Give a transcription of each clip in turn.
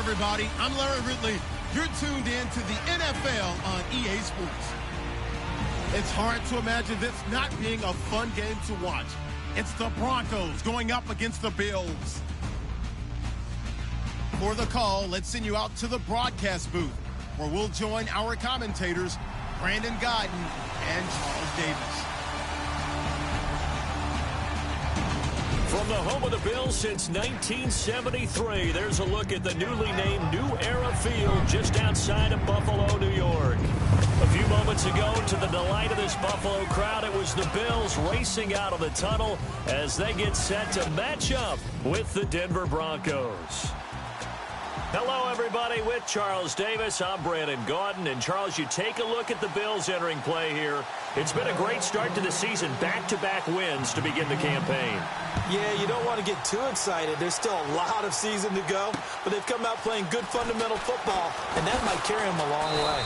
everybody. I'm Larry Ridley. You're tuned in to the NFL on EA Sports. It's hard to imagine this not being a fun game to watch. It's the Broncos going up against the Bills. For the call, let's send you out to the broadcast booth, where we'll join our commentators, Brandon Guyton and Charles Davis. From the home of the Bills since 1973, there's a look at the newly named New Era Field just outside of Buffalo, New York. A few moments ago, to the delight of this Buffalo crowd, it was the Bills racing out of the tunnel as they get set to match up with the Denver Broncos. Hello, everybody. With Charles Davis, I'm Brandon Guyton. And, Charles, you take a look at the Bills entering play here. It's been a great start to the season, back-to-back wins to begin the campaign. Yeah, you don't want to get too excited. There's still a lot of season to go, but they've come out playing good fundamental football, and that might carry them a long way.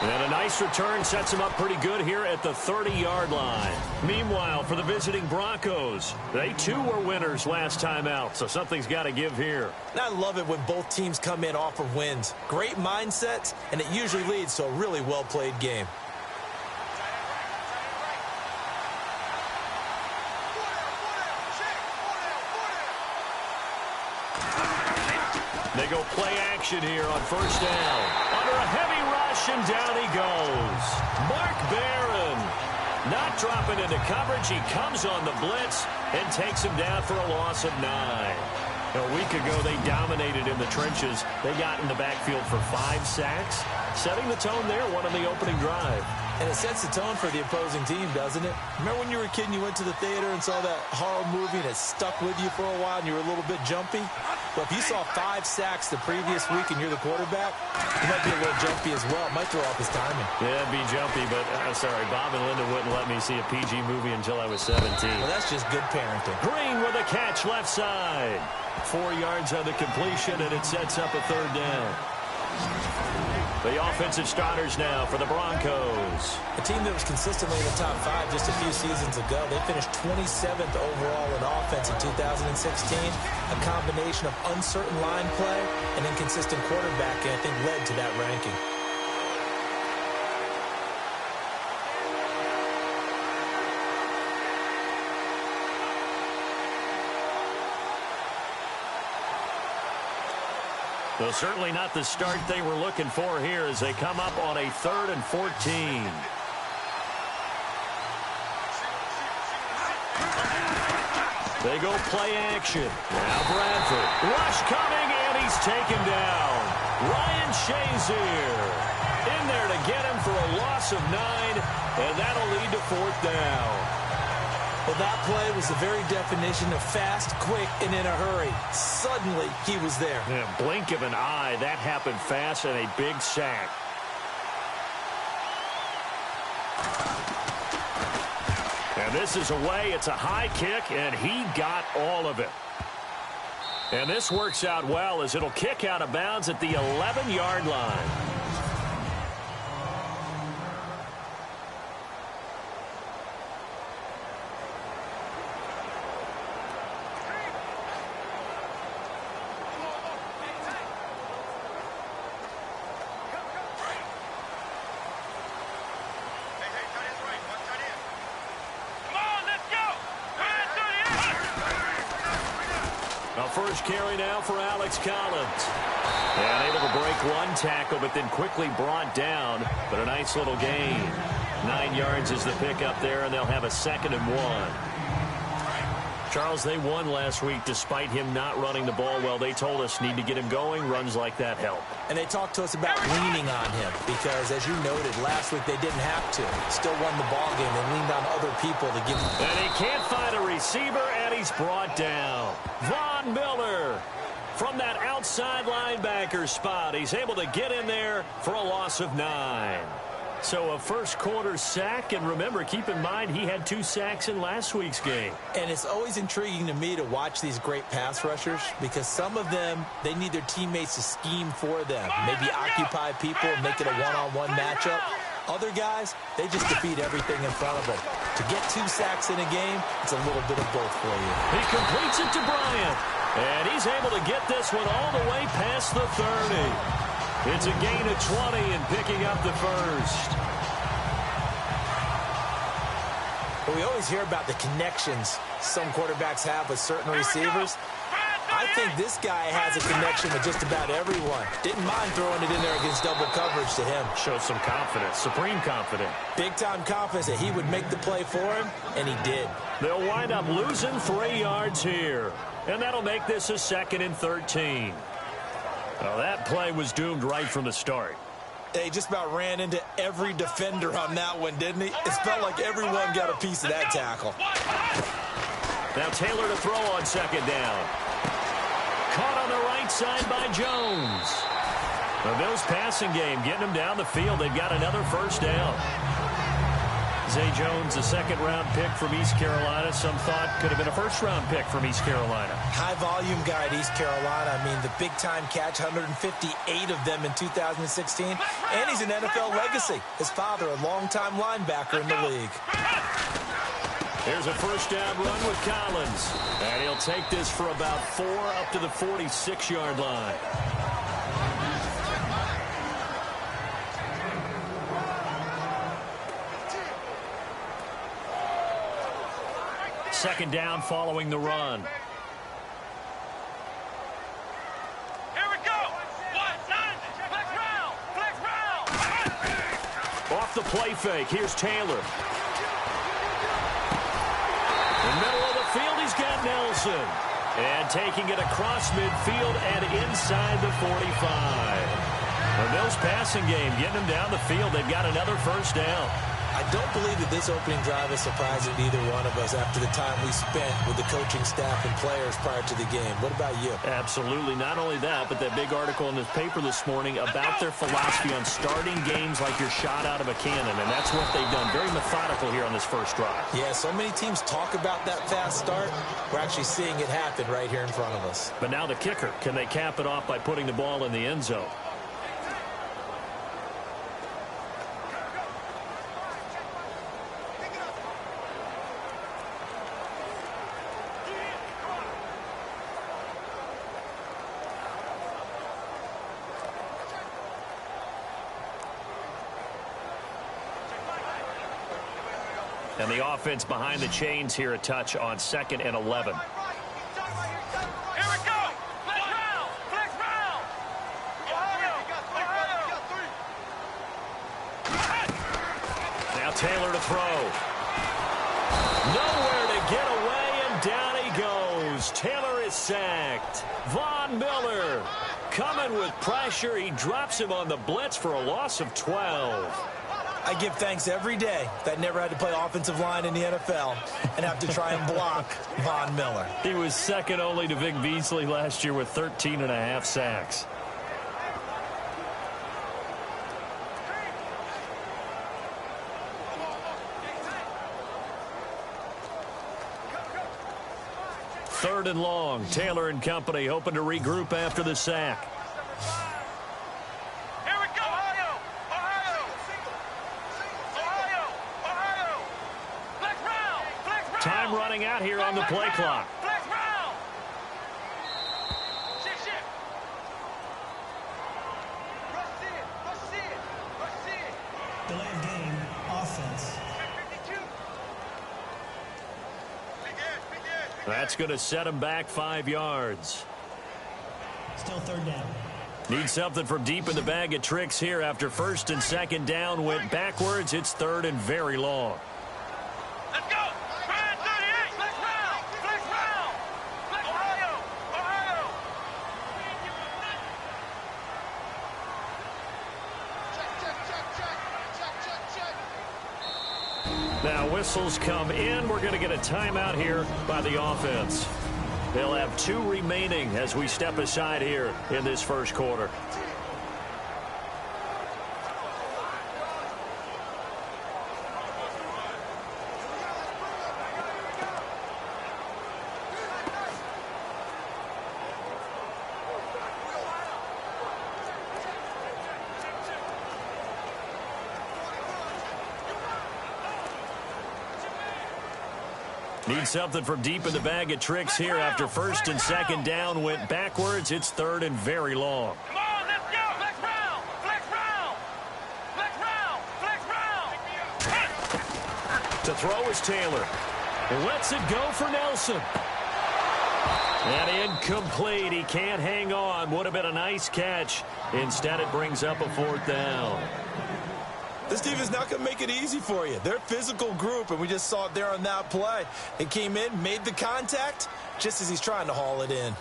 And a nice return sets them up pretty good here at the 30-yard line. Meanwhile, for the visiting Broncos, they too were winners last time out, so something's got to give here. And I love it when both teams come in off of wins. Great mindsets, and it usually leads to a really well-played game. They go play action here on first down. Under a heavy rush, and down he goes. Mark Barron not dropping into coverage. He comes on the blitz and takes him down for a loss of 9. A week ago, they dominated in the trenches. They got in the backfield for 5 sacks, setting the tone there, one on the opening drive. And it sets the tone for the opposing team, doesn't it? Remember when you were a kid and you went to the theater and saw that horror movie and it stuck with you for a while and you were a little bit jumpy? Well, if you saw 5 sacks the previous week and you're the quarterback, you might be a little jumpy as well. It might throw off his timing. Yeah, it'd be jumpy, but sorry, Bob and Linda wouldn't let me see a PG movie until I was 17. Well, that's just good parenting. Green with a catch left side. 4 yards on the completion, and it sets up a third down. The offensive starters now for the Broncos. A team that was consistently in the top 5 just a few seasons ago. They finished 27th overall in offense in 2016. A combination of uncertain line play and inconsistent quarterbacking, I think, led to that ranking. So certainly not the start they were looking for here as they come up on a 3rd and 14. They go play action. Now Bradford. Rush coming, and he's taken down. Ryan Shazier in there to get him for a loss of 9, and that'll lead to 4th down. Well, that play was the very definition of fast, quick, and in a hurry. Suddenly, he was there. Yeah, blink of an eye. That happened fast, and a big sack. And this is away. It's a high kick, and he got all of it. And this works out well as it'll kick out of bounds at the 11-yard line. First carry now for Alex Collins. And able to break one tackle, but then quickly brought down. But a nice little gain. 9 yards is the pickup there, and they'll have a 2nd and 1. Charles, they won last week despite him not running the ball well. They told us need to get him going. Runs like that help. And they talked to us about leaning on him because, as you noted, last week they didn't have to. Still won the ball game. They leaned on other people to give him. And he can't find a receiver, and he's brought down. Von Miller from that outside linebacker spot. He's able to get in there for a loss of 9. So a first quarter sack, and remember, keep in mind, he had 2 sacks in last week's game. And it's always intriguing to me to watch these great pass rushers because some of them, they need their teammates to scheme for them. Maybe occupy people and make it a one-on-one matchup. Other guys, they just defeat everything in front of them. To get 2 sacks in a game, it's a little bit of both for you. He completes it to Bryant. And he's able to get this one all the way past the 30. It's a gain of 20 and picking up the first. But we always hear about the connections some quarterbacks have with certain receivers. I think this guy has a connection with just about everyone. Didn't mind throwing it in there against double coverage to him. Shows some confidence, supreme confidence. Big-time confidence that he would make the play for him, and he did. They'll wind up losing 3 yards here. And that'll make this a 2nd and 13. Well, that play was doomed right from the start. They just about ran into every defender on that one, didn't he? It felt like everyone got a piece of that tackle. Now Taylor to throw on 2nd down. Caught on the right side by Jones. The Bills passing game getting them down the field. They've got another first down. Zay Jones, a 2nd-round pick from East Carolina. Some thought could have been a 1st-round pick from East Carolina. High-volume guy at East Carolina. I mean, the big-time catch, 158 of them in 2016. And he's an NFL legacy. His father, a longtime linebacker in the league. Here's a first down run with Collins. And he'll take this for about 4 up to the 46-yard line. Second down following the run. Here we go. Flex round. Off the play fake. Here's Taylor. In the middle of the field, he's got Nelson. And taking it across midfield and inside the 45. The Bills passing game getting them down the field. They've got another first down. I don't believe that this opening drive is surprising to either one of us after the time we spent with the coaching staff and players prior to the game. What about you? Absolutely. Not only that, but that big article in the paper this morning about their philosophy on starting games like you're shot out of a cannon, and that's what they've done. Very methodical here on this first drive. Yeah, so many teams talk about that fast start. We're actually seeing it happen right here in front of us. But now the kicker. Can they cap it off by putting the ball in the end zone? And the offense behind the chains here a touch on 2nd and 11. Here we go. Flex round. Now Taylor to throw. Nowhere to get away, and down he goes. Taylor is sacked. Von Miller coming with pressure. He drops him on the blitz for a loss of 12. I give thanks every day that I never had to play offensive line in the NFL and have to try and block Von Miller. He was second only to Vic Beasley last year with 13.5 sacks. Third and long. Taylor and company hoping to regroup after the sack. Time running out here on the play clock. Delay of game, offense. That's going to set him back 5 yards. Still 3rd down. Need something from deep in the bag of tricks here after 1st and 2nd down went backwards. It's 3rd and very long. Let's go. Flex round. Ohio. Check. Now whistles come in. We're going to get a timeout here by the offense. They'll have 2 remaining as we step aside here in this first quarter. Need something from deep in the bag of tricks here after first and second down went backwards. It's third and very long. Come on, let's go. Flex round. Flex round. Flex round. Flex round. To throw is Taylor. Lets it go for Nelson. And incomplete. He can't hang on. Would have been a nice catch. Instead, it brings up a fourth down. This defense not going to make it easy for you. They're a physical group, and we just saw it there on that play. They came in, made the contact, just as he's trying to haul it in.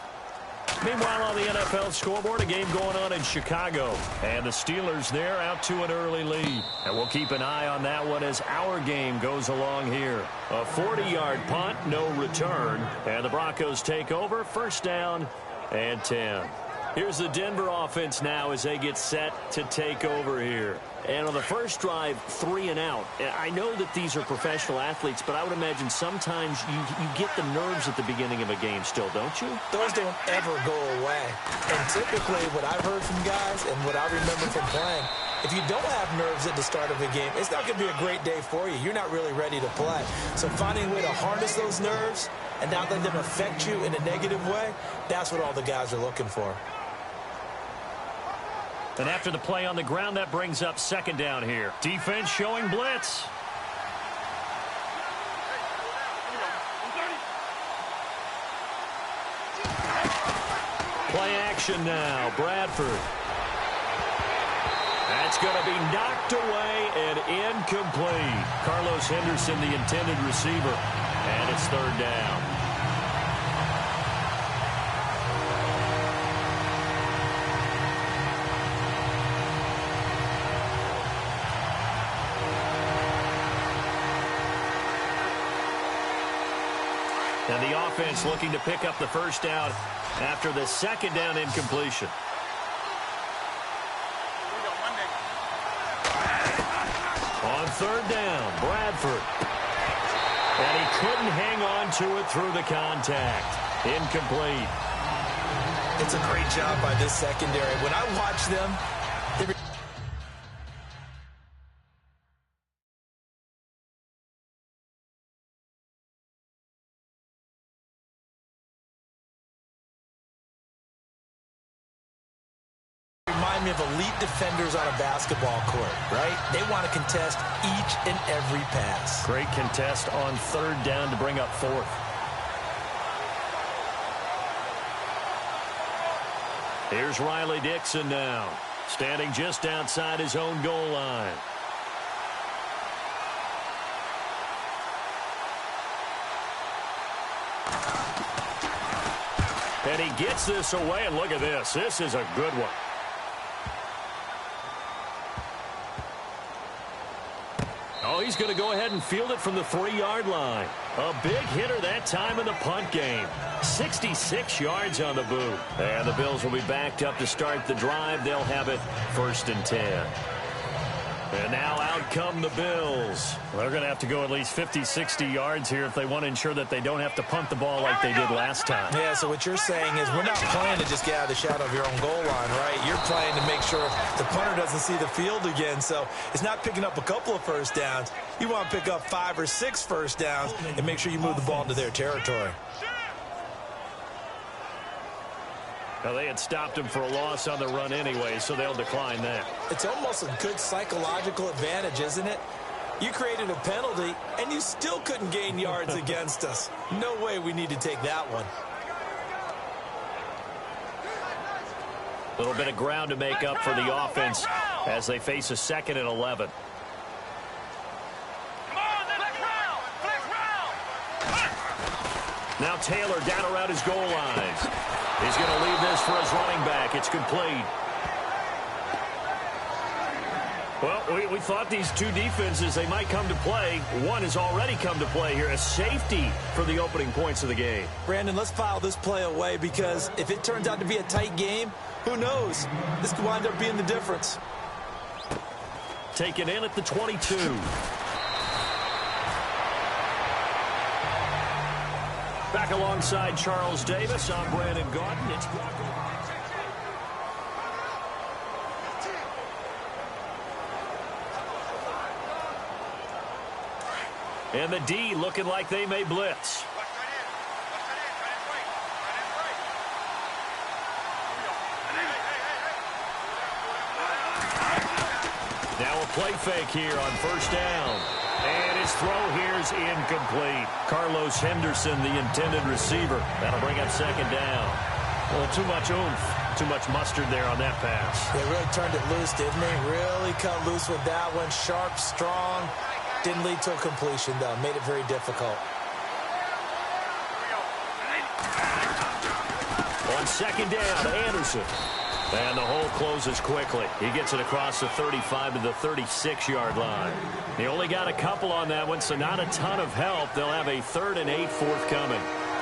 Meanwhile, on the NFL scoreboard, a game going on in Chicago. And the Steelers there out to an early lead. And we'll keep an eye on that one as our game goes along here. A 40-yard punt, no return. And the Broncos take over, first down and 10. Here's the Denver offense now as they get set to take over here. And on the first drive, 3 and out. I know that these are professional athletes, but I would imagine sometimes you get the nerves at the beginning of a game still, don't you? Those don't ever go away. And typically what I've heard from guys and what I remember from playing, if you don't have nerves at the start of a game, it's not going to be a great day for you. You're not really ready to play. So finding a way to harness those nerves and not let them affect you in a negative way, that's what all the guys are looking for. And after the play on the ground, that brings up second down here. Defense showing blitz. Play action now. Bradford. That's going to be knocked away and incomplete. Carlos Henderson, the intended receiver. And it's third down. And the offense looking to pick up the first down after the second down incompletion. On third down, Bradford. And he couldn't hang on to it through the contact. Incomplete. It's a great job by this secondary. When I watch them, remind me of elite defenders on a basketball court, right? They want to contest each and every pass. Great contest on third down to bring up fourth. Here's Riley Dixon now, standing just outside his own goal line. And he gets this away, and look at this. This is a good one. Oh, he's going to go ahead and field it from the 3-yard line. A big hitter that time in the punt game. 66 yards on the boot. And the Bills will be backed up to start the drive. They'll have it first and 10. And now out come the Bills. They're going to have to go at least 50, 60 yards here if they want to ensure that they don't have to punt the ball like they did last time. Yeah, so what you're saying is we're not playing to just get out of the shadow of your own goal line, right? You're playing to make sure the punter doesn't see the field again. So it's not picking up a couple of first downs. You want to pick up 5 or 6 first downs and make sure you move the ball into their territory. Now, they had stopped him for a loss on the run anyway, so they'll decline that. It's almost a good psychological advantage, isn't it? You created a penalty, and you still couldn't gain yards against us. No way we need to take that one. A little bit of ground to make up for the offense as they face a 2nd and 11. Now Taylor down around his goal line. He's going to leave this for his running back. It's complete. Well, we thought these two defenses, they might come to play. One has already come to play here. A safety for the opening points of the game. Brandon, let's file this play away because if it turns out to be a tight game, who knows? This could wind up being the difference. Taken in at the 22. Back alongside Charles Davis, I'm Brandon Gaudin. It's And the D looking like they may blitz. Now a play fake here on first down. And his throw here is incomplete. Carlos Henderson, the intended receiver. That'll bring up second down. Well, too much oomph, too much mustard there on that pass. They really turned it loose, didn't they? Really cut loose with that one. Sharp, strong. Didn't lead to a completion, though. Made it very difficult. On second down, Anderson. And the hole closes quickly. He gets it across the 35 to the 36-yard line. He only got a couple on that one, so not a ton of help. They'll have a 3rd and 8 forthcoming.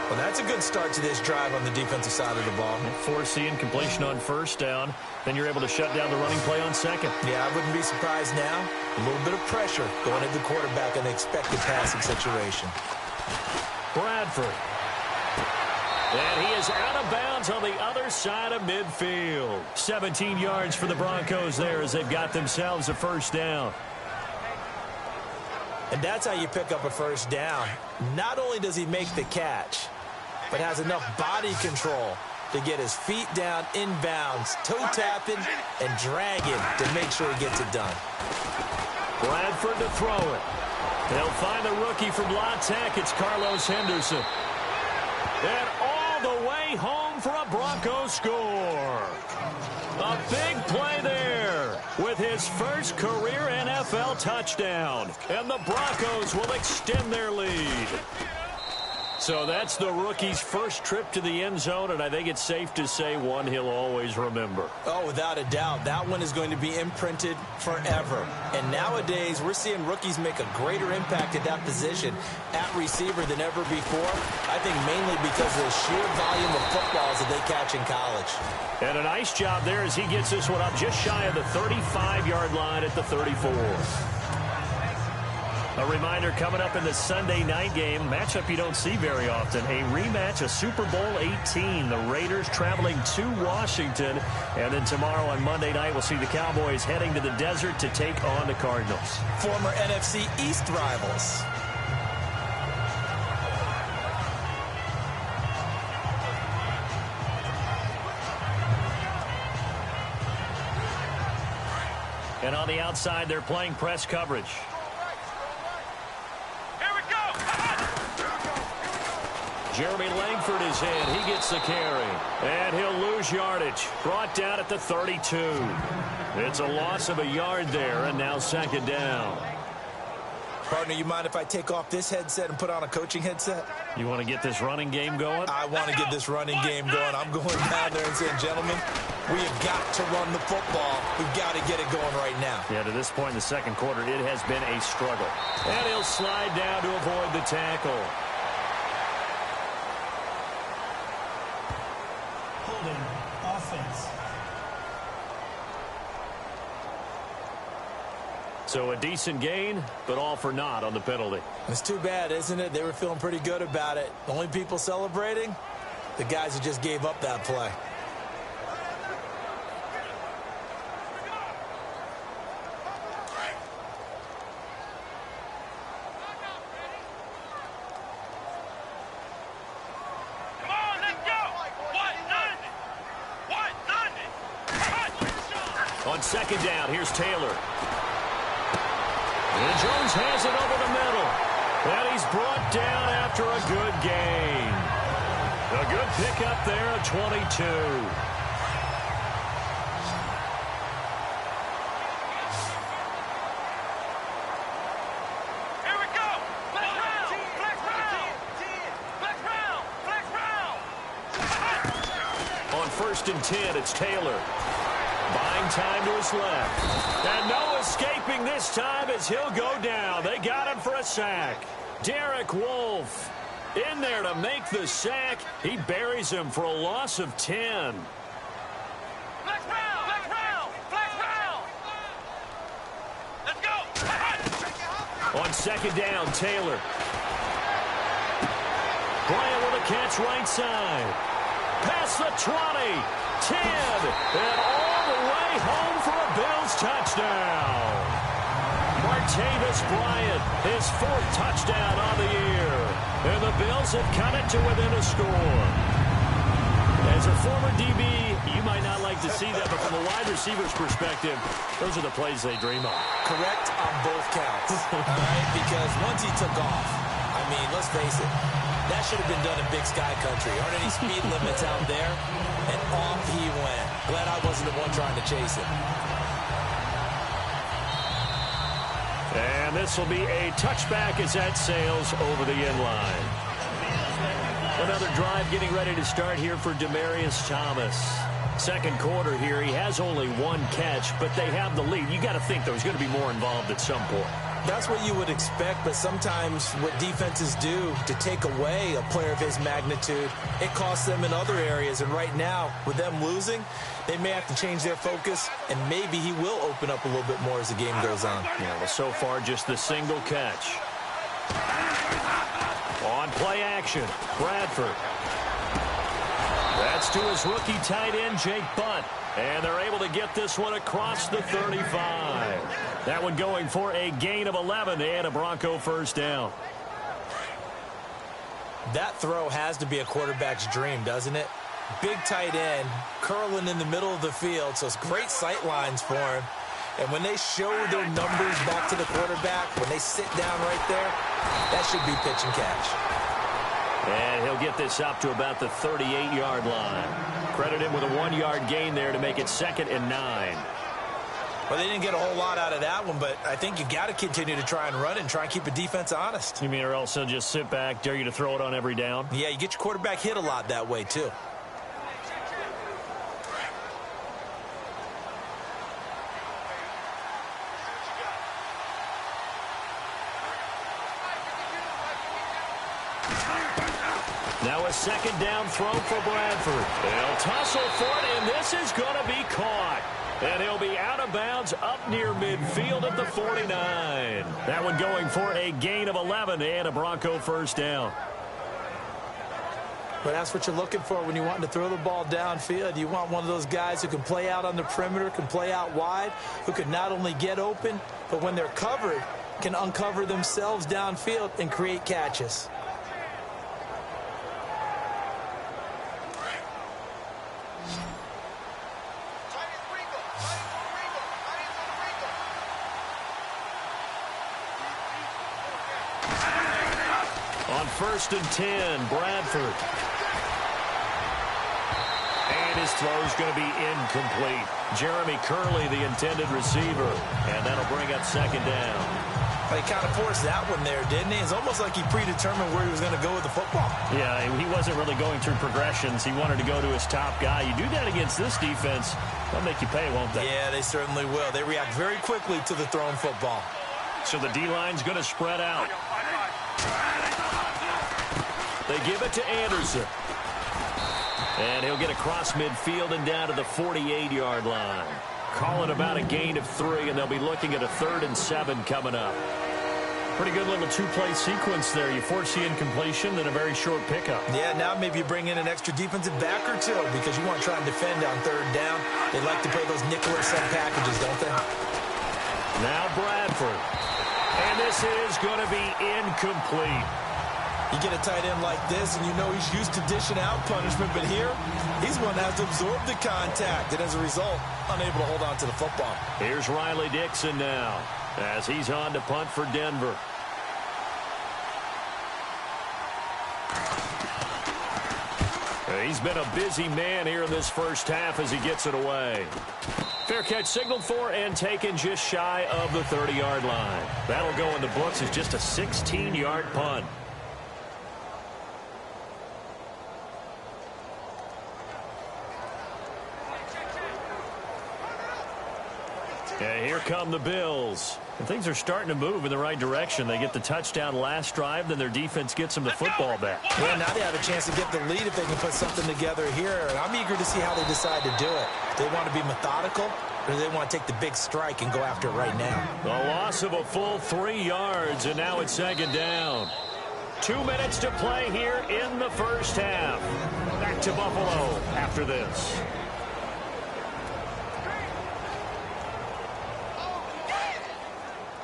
Well, that's a good start to this drive on the defensive side of the ball. Forcing completion on first down. Then you're able to shut down the running play on second. Yeah, I wouldn't be surprised now. A little bit of pressure going at the quarterback in the expected passing situation. Bradford. And he is out of bounds on the other side of midfield. 17 yards for the Broncos there as they've got themselves a first down. And that's how you pick up a first down. Not only does he make the catch, but has enough body control to get his feet down inbounds, toe tapping, and dragging to make sure he gets it done. Bradford to throw it. They'll find the rookie from La Tech. It's Carlos Henderson. And all the way home for a Broncos score. A big play there with his first career NFL touchdown. And the Broncos will extend their lead. So that's the rookie's first trip to the end zone, and I think it's safe to say one he'll always remember. Oh, without a doubt. That one is going to be imprinted forever. And nowadays, we're seeing rookies make a greater impact at that position at receiver than ever before. I think mainly because of the sheer volume of footballs that they catch in college. And a nice job there as he gets this one up just shy of the 35-yard line at the 34. A reminder coming up in the Sunday night game, matchup you don't see very often, a rematch of Super Bowl 18. The Raiders traveling to Washington. And then tomorrow on Monday night, we'll see the Cowboys heading to the desert to take on the Cardinals. Former NFC East rivals. And on the outside, they're playing press coverage. Jeremy Langford is in. He gets the carry. And he'll lose yardage. Brought down at the 32. It's a loss of a yard there, and now second down. Partner, you mind if I take off this headset and put on a coaching headset? You want to get this running game going? I want to get this running game going. I'm going down there and saying, gentlemen, we have got to run the football. We've got to get it going right now. Yeah, to this point in the second quarter, it has been a struggle. And he'll slide down to avoid the tackle. Offense. So a decent gain, but all for naught on the penalty. It's too bad, isn't it? They were feeling pretty good about it. The only people celebrating, the guys who just gave up that play. On second down, here's Taylor. And Jones has it over the middle. And he's brought down after a good gain. A good pickup there at 22. Here we go. Flex round. Flex round. Flex round. Flex round. On first and 10, it's Taylor. Buying time to his left. And no escaping this time as he'll go down. They got him for a sack. Derek Wolfe in there to make the sack. He buries him for a loss of 10. Flex round. Flex round. Flex round. Let's go. On second down, Taylor. Bryant with a catch right side. Past the 20. 10. And all the way home for a Bills touchdown. Martavis Bryant, his 4th touchdown on the year. And the Bills have cut it to within a score. As a former DB, you might not like to see that, but from a wide receiver's perspective, those are the plays they dream of. Correct on both counts, all right? Because once he took off, I mean, let's face it, that should have been done in Big Sky Country. Aren't any speed limits out there? And off he went. Glad I wasn't the one trying to chase him. And this will be a touchback as that sails over the end line. Another drive getting ready to start here for Demaryius Thomas. Second quarter here, he has only 1 catch, but they have the lead. You got to think there's going to be more involved at some point. That's what you would expect, but sometimes what defenses do to take away a player of his magnitude, it costs them in other areas. And right now, with them losing, they may have to change their focus, and maybe he will open up a little bit more as the game goes on. Yeah, well, so far, just the single catch. On play action, Bradford. That's to his rookie tight end, Jake Butt. And they're able to get this one across the 35. That one going for a gain of 11 and a Bronco first down. That throw has to be a quarterback's dream, doesn't it? Big tight end, curling in the middle of the field, so it's great sight lines for him. And when they show their numbers back to the quarterback, when they sit down right there, that should be pitch and catch. And he'll get this up to about the 38-yard line. Credit him with a 1-yard gain there to make it 2nd and 9. Well, they didn't get a whole lot out of that one, but I think you got to continue to try and run it and try and keep the defense honest. You mean or else they'll just sit back, dare you to throw it on every down? Yeah, you get your quarterback hit a lot that way, too. Now a 2nd down throw for Bradford. They'll tussle for it, and this is going to be caught. And he'll be out of bounds up near midfield at the 49. That one going for a gain of 11 and a Bronco first down. But that's what you're looking for when you want to throw the ball downfield. You want one of those guys who can play out on the perimeter, can play out wide, who can not only get open, but when they're covered, can uncover themselves downfield and create catches. On 1st and 10, Bradford. And his throw's going to be incomplete. Jeremy Curley, the intended receiver. And that'll bring up 2nd down. He kind of forced that one there, didn't he? It's almost like he predetermined where he was going to go with the football. Yeah, he wasn't really going through progressions. He wanted to go to his top guy. You do that against this defense, they'll make you pay, won't they? Yeah, they certainly will. They react very quickly to the thrown football. So the D-line's going to spread out. They give it to Anderson. And he'll get across midfield and down to the 48-yard line. Call it about a gain of 3, and they'll be looking at a 3rd and 7 coming up. Pretty good little 2-play sequence there. You force the incompletion, then a very short pickup. Yeah, now maybe you bring in an extra defensive back or two because you want to try and defend on 3rd down. They like to play those nickel or sub packages, don't they? Now Bradford. And this is going to be incomplete. You get a tight end like this, and you know he's used to dishing out punishment, but here, he's one that has to absorb the contact, and as a result, unable to hold on to the football. Here's Riley Dixon now, as he's on to punt for Denver. He's been a busy man here in this first half as he gets it away. Fair catch signaled for and taken just shy of the 30-yard line. That'll go in the books as just a 16-yard punt. Yeah, here come the Bills. And things are starting to move in the right direction. They get the touchdown last drive, then their defense gets them the football back. Well, now they have a chance to get the lead if they can put something together here. And I'm eager to see how they decide to do it. Do they want to be methodical, or do they want to take the big strike and go after it right now? A loss of a full 3 yards, and now it's 2nd down. 2 minutes to play here in the first half. Back to Buffalo after this.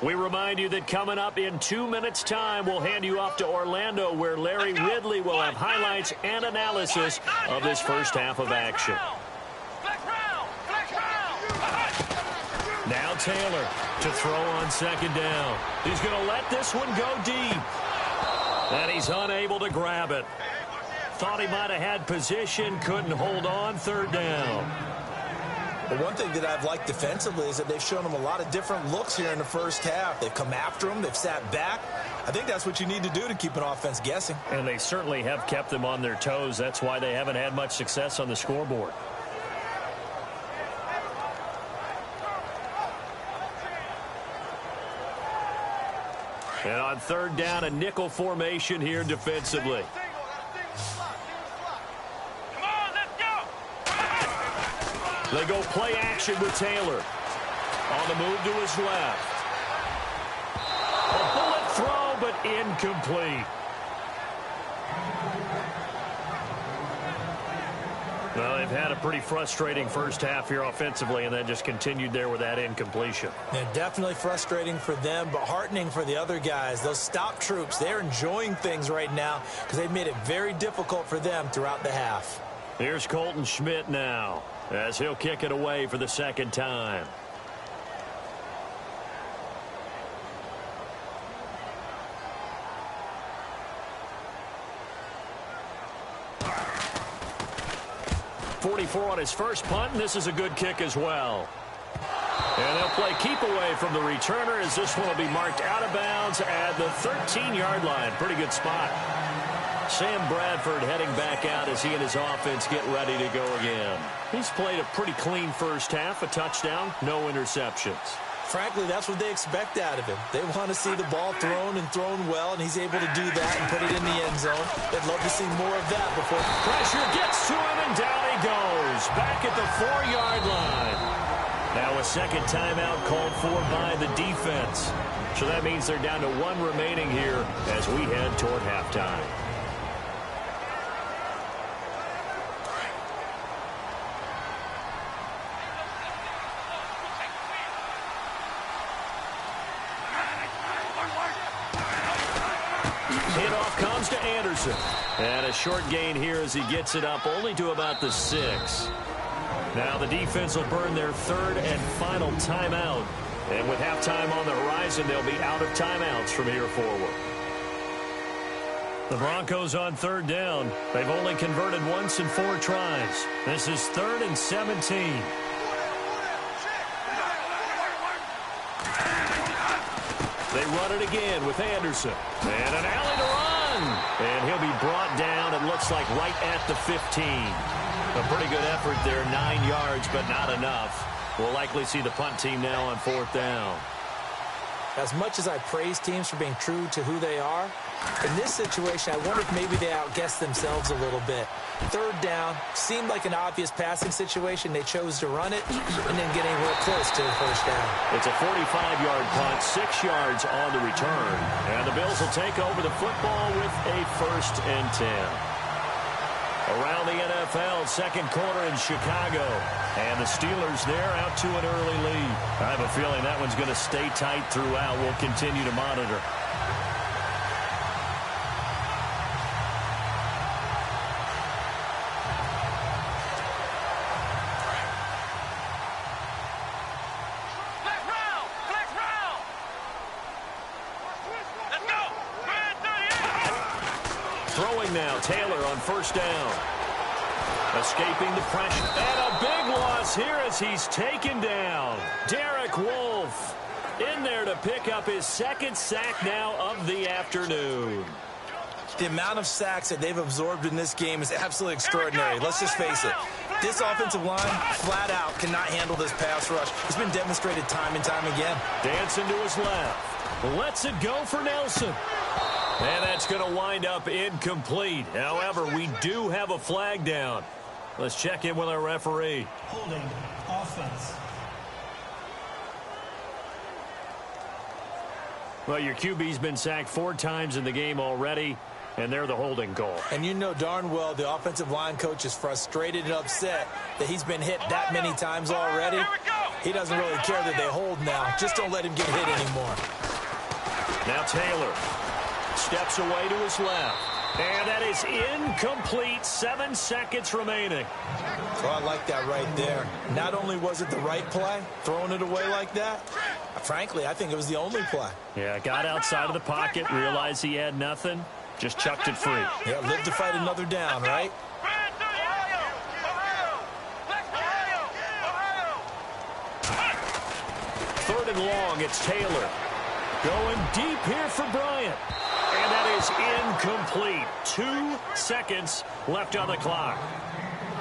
We remind you that coming up in 2 minutes' time, we'll hand you off to Orlando, where Larry Ridley will have highlights and analysis of this first half of action. Now Taylor to throw on second down. He's going to let this one go deep. And he's unable to grab it. Thought he might have had position, couldn't hold on, third down. But one thing that I've liked defensively is that they've shown him a lot of different looks here in the first half. They've come after him. They've sat back. I think that's what you need to do to keep an offense guessing. And they certainly have kept them on their toes. That's why they haven't had much success on the scoreboard. And on third down, a nickel formation here defensively. They go play action with Taylor. On the move to his left. A bullet throw, but incomplete. Well, they've had a pretty frustrating first half here offensively, and then just continued there with that incompletion. Yeah, definitely frustrating for them, but heartening for the other guys. Those stop troops, they're enjoying things right now because they've made it very difficult for them throughout the half. Here's Colton Schmidt now, as he'll kick it away for the second time. .44 on his first punt, and this is a good kick as well. And they'll play keep away from the returner, as this one will be marked out of bounds at the 13-yard line. Pretty good spot. Sam Bradford heading back out as he and his offense get ready to go again. He's played a pretty clean first half, a touchdown, no interceptions. Frankly, that's what they expect out of him. They want to see the ball thrown and thrown well, and he's able to do that and put it in the end zone. They'd love to see more of that before. Pressure gets to him, and down he goes. Back at the 4-yard line. Now a second timeout called for by the defense. So that means they're down to one remaining here as we head toward halftime. Handoff comes to Anderson. And a short gain here as he gets it up only to about the 6. Now the defense will burn their third and final timeout. And with halftime on the horizon, they'll be out of timeouts from here forward. The Broncos on third down. They've only converted once in 4 tries. This is 3rd and 17. They run it again with Anderson. And an alley to run. And he'll be brought down, it looks like, right at the 15. A pretty good effort there, 9 yards, but not enough. We'll likely see the punt team now on 4th down. As much as I praise teams for being true to who they are, in this situation, I wonder if maybe they outguessed themselves a little bit. Third down, seemed like an obvious passing situation. They chose to run it and then get anywhere close to the first down. It's a 45-yard punt, 6 yards on the return. And the Bills will take over the football with a 1st and 10. Around the NFL, second quarter in Chicago. And the Steelers there out to an early lead. I have a feeling that one's going to stay tight throughout. We'll continue to monitor. Throwing now, Taylor on first down. Escaping the pressure. And a big loss here as he's taken down. Derek Wolfe in there to pick up his 2nd sack now of the afternoon. The amount of sacks that they've absorbed in this game is absolutely extraordinary. Let's just face it. This offensive line, flat out, cannot handle this pass rush. It's been demonstrated time and time again. Dancing to his left. Lets it go for Nelson. And that's going to wind up incomplete. However, we do have a flag down. Let's check in with our referee. Holding offense. Well, your QB's been sacked 4 times in the game already, and they're the holding call. And you know darn well the offensive line coach is frustrated and upset that he's been hit that many times already. He doesn't really care that they hold now. Just don't let him get hit anymore. Now Taylor steps away to his left. And that is incomplete. 7 seconds remaining. So I like that right there. Not only was it the right play, throwing it away like that, frankly, I think it was the only play. Yeah, got outside of the pocket, realized he had nothing, just chucked it free. Yeah, live to fight another down, right? Third and long, it's Taylor. Going deep here for Bryant. And that is incomplete. 2 seconds left on the clock.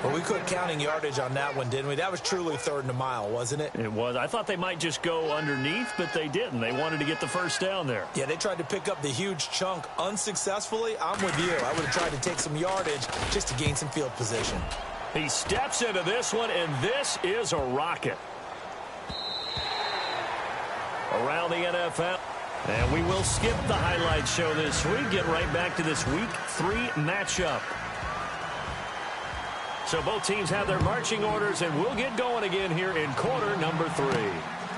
Well, we quit counting yardage on that one, didn't we? That was truly 3rd and a mile, wasn't it? It was. I thought they might just go underneath, but they didn't. They wanted to get the first down there. Yeah, they tried to pick up the huge chunk unsuccessfully. I'm with you. I would have tried to take some yardage just to gain some field position. He steps into this one, and this is a rocket. Around the NFL. And we will skip the highlight show this week. Get right back to this Week 3 matchup. So both teams have their marching orders, and we'll get going again here in quarter number 3.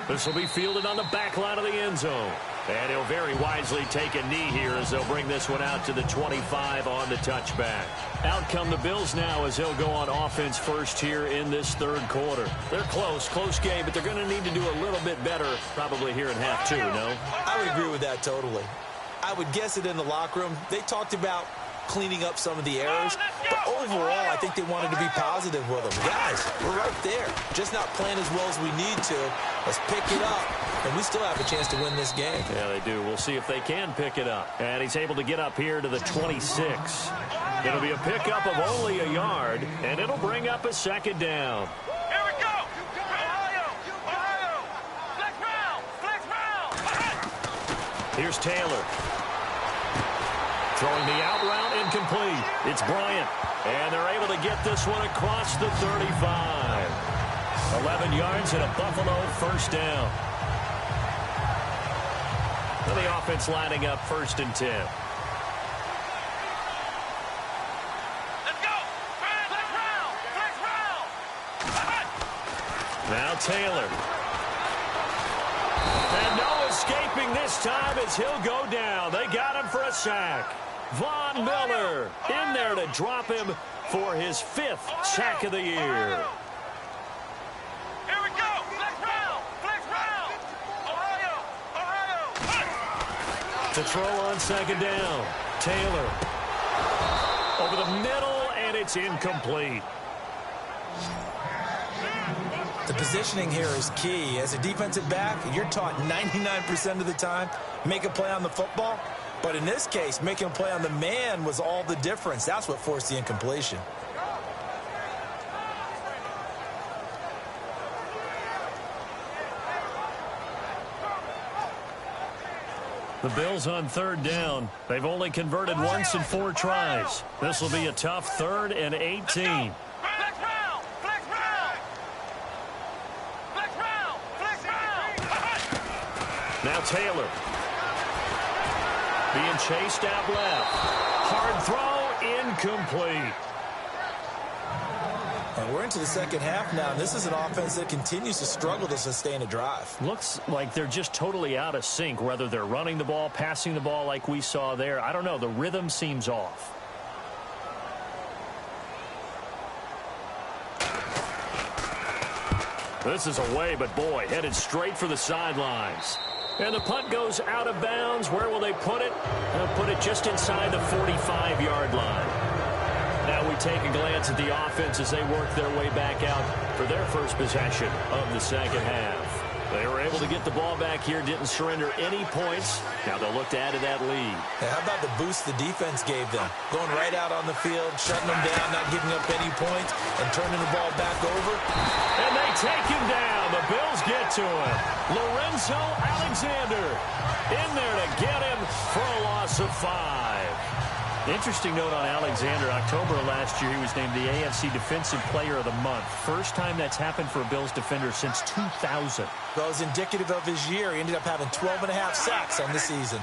This will be fielded on the back line of the end zone. And he'll very wisely take a knee here as they'll bring this one out to the 25 on the touchback. Out come the Bills now as they'll go on offense first here in this 3rd quarter. They're close game, but they're going to need to do a little bit better probably here in half 2, no? I would agree with that totally. I would guess it in the locker room. They talked about cleaning up some of the errors, but overall, I think they wanted to be positive with them. Guys, we're right there. Just not playing as well as we need to. Let's pick it up, and we still have a chance to win this game. Yeah, they do. We'll see if they can pick it up. And he's able to get up here to the 26. It'll be a pickup of only a yard, and it'll bring up a 2nd down. Here we go. Ohio. Flex round. Here's Taylor. Throwing the out route incomplete. It's Bryant. And they're able to get this one across the 35. 11 yards and a Buffalo 1st down. And the offense lining up 1st and 10. Let's go. Flex round. Now Taylor. And no escaping this time as he'll go down. They got him for a sack. Von Miller in there to drop him for his 5th sack of the year. Here we go. Flex round. Ohio. To throw on 2nd down. Taylor. Over the middle, and it's incomplete. The positioning here is key. As a defensive back, you're taught 99% of the time, make a play on the football. But in this case, making a play on the man was all the difference. That's what forced the incompletion. The Bills on 3rd down. They've only converted once in 4 tries. This will be a tough 3rd and 18. Now Taylor. Being chased out left. Hard throw, incomplete. And we're into the 2nd half now, and this is an offense that continues to struggle to sustain a drive. Looks like they're just totally out of sync, whether they're running the ball, passing the ball like we saw there. I don't know. The rhythm seems off. This is away, but boy, headed straight for the sidelines. And the punt goes out of bounds. Where will they put it? They'll put it just inside the 45-yard line. Now we take a glance at the offense as they work their way back out for their first possession of the 2nd half. They were able to get the ball back here, didn't surrender any points. Now they'll look to add to that lead. Hey, how about the boost the defense gave them? Going right out on the field, shutting them down, not giving up any points, and turning the ball back over. And they take him down. The Bills get to him. Lorenzo Alexander in there to get him for a loss of 5. Interesting note on Alexander. October of last year, he was named the AFC Defensive Player of the Month. First time that's happened for a Bills defender since 2000. Well, it was indicative of his year. He ended up having 12.5 sacks on the season.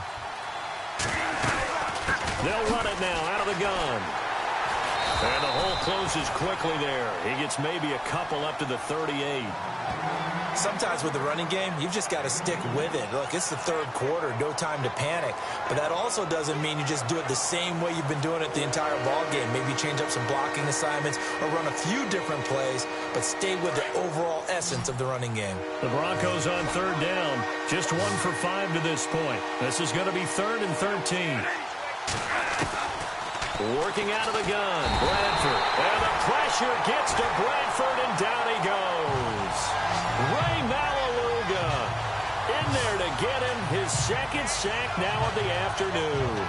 They'll run it now out of the gun. And the hole closes quickly there. He gets maybe a couple up to the 38. Sometimes with the running game, you've just got to stick with it. Look, it's the third quarter, no time to panic. But that also doesn't mean you just do it the same way you've been doing it the entire ball game. Maybe change up some blocking assignments or run a few different plays, but stay with the overall essence of the running game. The Broncos on third down, just 1 for 5 to this point. This is going to be 3rd and 13. Working out of the gun, Bradford. And the pressure gets to Bradford, and down he goes. Ray Malaluga in there to get him his second sack now of the afternoon.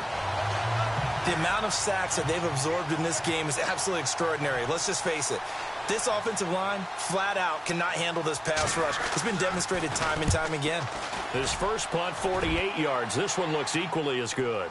The amount of sacks that they've absorbed in this game is absolutely extraordinary. Let's just face it. This offensive line, flat out, cannot handle this pass rush. It's been demonstrated time and time again. His first punt, 48 yards. This one looks equally as good.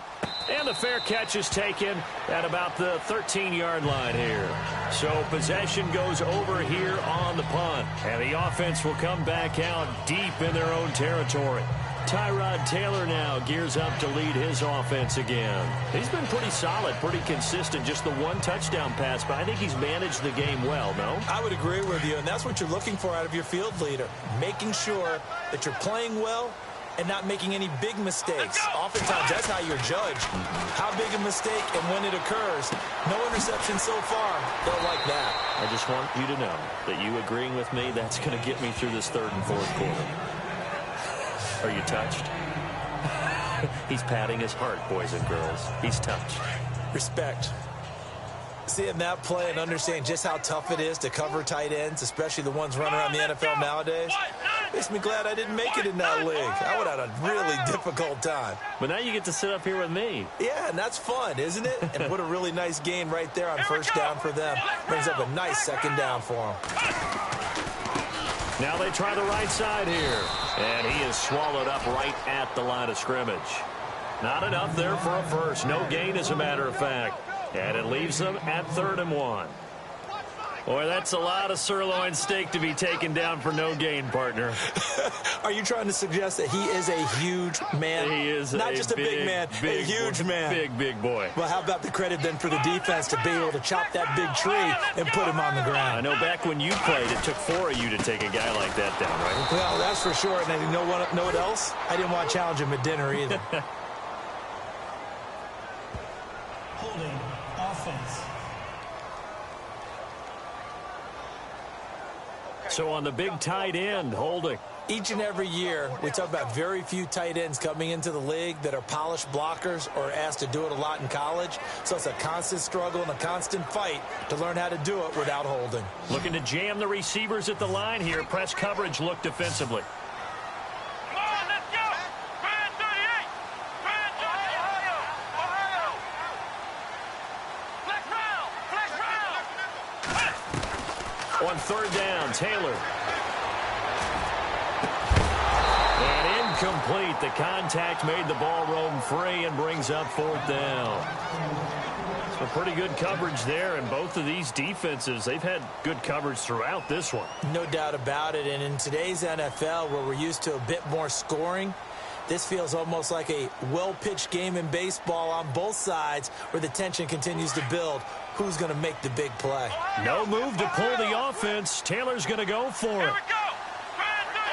And the fair catch is taken at about the 13-yard line here. So possession goes over here on the punt. And the offense will come back out deep in their own territory. Tyrod Taylor now gears up to lead his offense again. He's been pretty solid, pretty consistent, just the one touchdown pass, but I think he's managed the game well, no? I would agree with you, and that's what you're looking for out of your field leader, making sure that you're playing well and not making any big mistakes. Oftentimes, that's how you're judged. How big a mistake and when it occurs. No interception so far. Don't like that. I just want you to know that you agreeing with me, that's going to get me through this 3rd and 4th quarter. Are you touched? He's patting his heart, boys and girls. He's touched. Respect. Seeing that play and understanding just how tough it is to cover tight ends, especially the ones running around the NFL nowadays, makes me glad I didn't make it in that league. I would have had a really difficult time. But now you get to sit up here with me. Yeah, and that's fun, isn't it? And what a really nice gain right there on first down for them. Brings up a nice second down for them. Now they try the right side here. And he is swallowed up right at the line of scrimmage. Not enough there for a first. No gain, as a matter of fact. And it leaves them at 3rd and 1. Boy, that's a lot of sirloin steak to be taken down for no gain, partner. Are you trying to suggest that he is a huge man? He is not just a big man, a huge man. Big boy. Well, how about the credit then for the defense to be able to chop that big tree and put him on the ground? I know back when you played, it took 4 of you to take a guy like that down, right? Well, that's for sure. And you know what else? I didn't want to challenge him at dinner either. Holding offense. So on the big tight end, holding. Each and every year, we talk about very few tight ends coming into the league that are polished blockers or asked to do it a lot in college. So it's a constant struggle and a constant fight to learn how to do it without holding. Looking to jam the receivers at the line here. Press coverage look defensively. Come on, let's go! Brand 38! Brand 38! Ohio! Flex round! Flex round! On 3rd down, Taylor. And incomplete. The contact made the ball roam free and brings up 4th down. Some pretty good coverage there, and both of these defenses, they've had good coverage throughout this one. No doubt about it, and in today's NFL, where we're used to a bit more scoring, this feels almost like a well-pitched game in baseball on both sides where the tension continues to build. Who's going to make the big play? No move to pull the offense. Taylor's going to go for Here it. we go! Brand 30!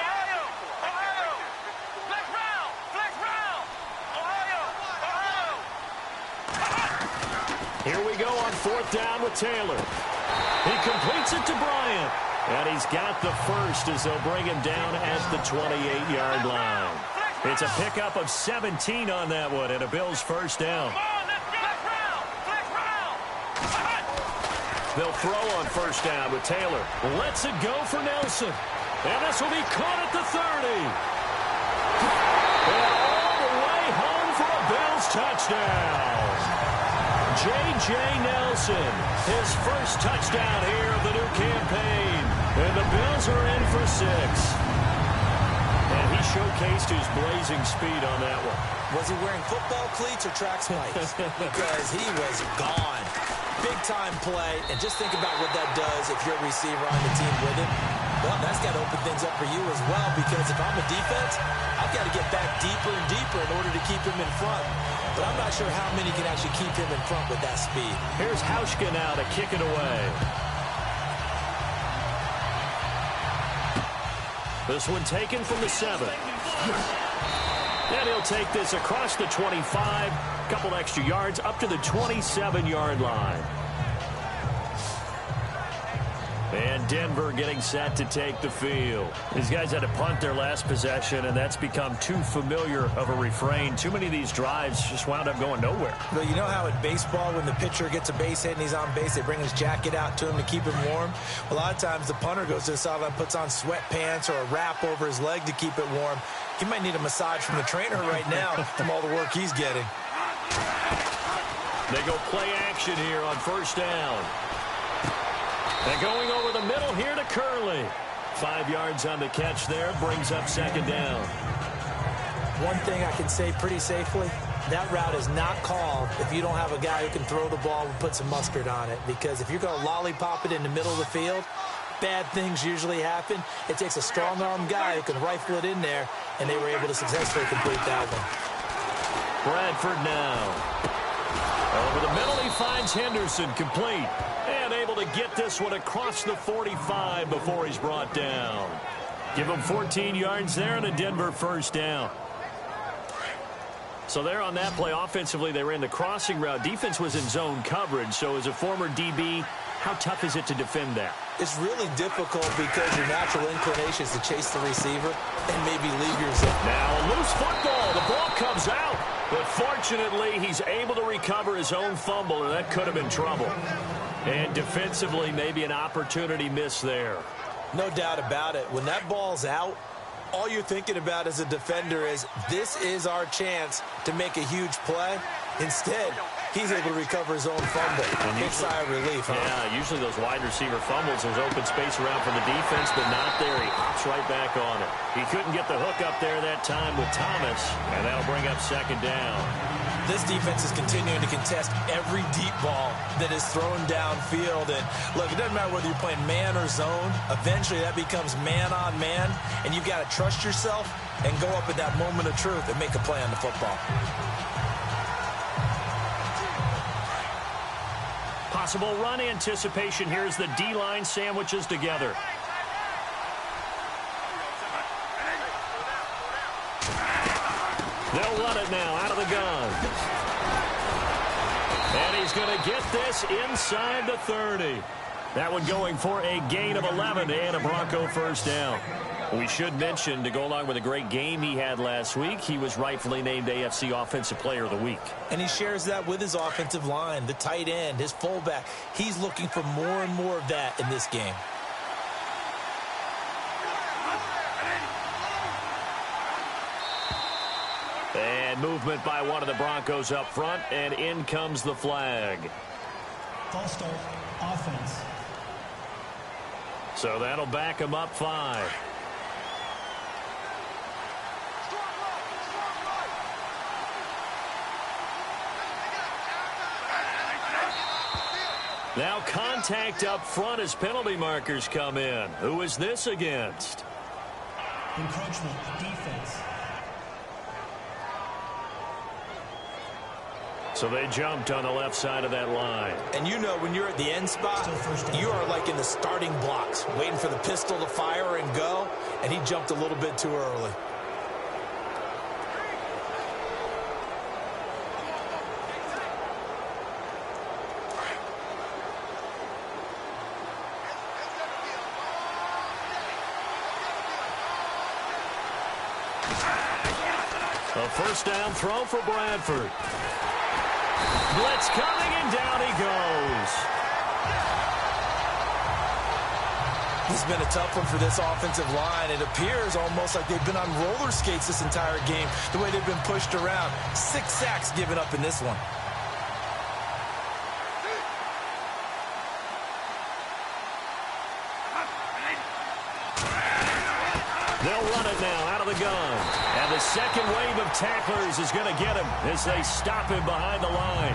Ohio! Flex round! Flex round! Ohio! Here we go on 4th down with Taylor. He completes it to Bryant. And he's got the first as they'll bring him down at the 28-yard line. It's a pickup of 17 on that one and a Bills first down. They'll throw on first down with Taylor. Lets it go for Nelson. And this will be caught at the 30. And all the way home for a Bills touchdown. J.J. Nelson, his first touchdown here of the new campaign. And the Bills are in for 6. And he showcased his blazing speed on that one. Was he wearing football cleats or track spikes? Because he was gone. Big-time play, and just think about what that does if you're a receiver on the team with him. Well, that's got to open things up for you as well, because if I'm a defense, I've got to get back deeper and deeper in order to keep him in front. But I'm not sure how many can actually keep him in front with that speed. Here's Hauschka now to kick it away. This one taken from the 7. And he'll take this across the 25, couple extra yards up to the 27-yard line. And Denver getting set to take the field. These guys had to punt their last possession, and that's become too familiar of a refrain. Too many of these drives just wound up going nowhere. But you know how in baseball, when the pitcher gets a base hit and he's on base, they bring his jacket out to him to keep him warm? A lot of times the punter goes to the sideline, puts on sweatpants or a wrap over his leg to keep it warm. He might need a massage from the trainer right now from all the work he's getting. They go play action here on first down. And going over the middle here to Curley. 5 yards on the catch there, brings up second down. One thing I can say pretty safely, that route is not called if you don't have a guy who can throw the ball and put some mustard on it. Because if you're going to lollipop it in the middle of the field, bad things usually happen. It takes a strong-arm guy who can rifle it in there, and they were able to successfully complete that one. Bradford now. Over the middle, he finds Henderson complete. And able to get this one across the 45 before he's brought down. Give him 14 yards there and a Denver first down. So there on that play, offensively, they ran the crossing route. Defense was in zone coverage. So as a former DB, how tough is it to defend that? It's really difficult because your natural inclination is to chase the receiver and maybe leave your zone. Now a loose football. The ball comes out. But fortunately, he's able to recover his own fumble, or that could have been trouble. And defensively, maybe an opportunity missed there. No doubt about it. When that ball's out, all you're thinking about as a defender is, this is our chance to make a huge play. Instead, he's able to recover his own fumble. Big sigh of relief, huh? Yeah, usually those wide receiver fumbles, there's open space around for the defense, but not there. He hops right back on it. He couldn't get the hook up there that time with Thomas, and that'll bring up second down. This defense is continuing to contest every deep ball that is thrown downfield. And look, it doesn't matter whether you're playing man or zone. Eventually, that becomes man on man, and you've got to trust yourself and go up at that moment of truth and make a play on the football. Possible run anticipation. Here's the D-line sandwiches together. They'll run it now out of the gun. And he's going to get this inside the 30. That one going for a gain of 11 and a Bronco first down. We should mention, to go along with a great game he had last week, he was rightfully named AFC Offensive Player of the Week. And he shares that with his offensive line, the tight end, his fullback. He's looking for more and more of that in this game. And movement by one of the Broncos up front, and in comes the flag. False start, offense. So that'll back him up 5. Now contact up front as penalty markers come in. Who is this against? Encroachment, defense. So they jumped on the left side of that line. And you know, when you're at the end spot, you are like in the starting blocks, waiting for the pistol to fire and go, and he jumped a little bit too early. A first down throw for Bradford. Blitz coming, and down he goes. It's been a tough one for this offensive line. It appears almost like they've been on roller skates this entire game, the way they've been pushed around. 6 sacks given up in this one. They'll run it now out of the gun. And the second wave of tacklers is going to get him as they stop him behind the line.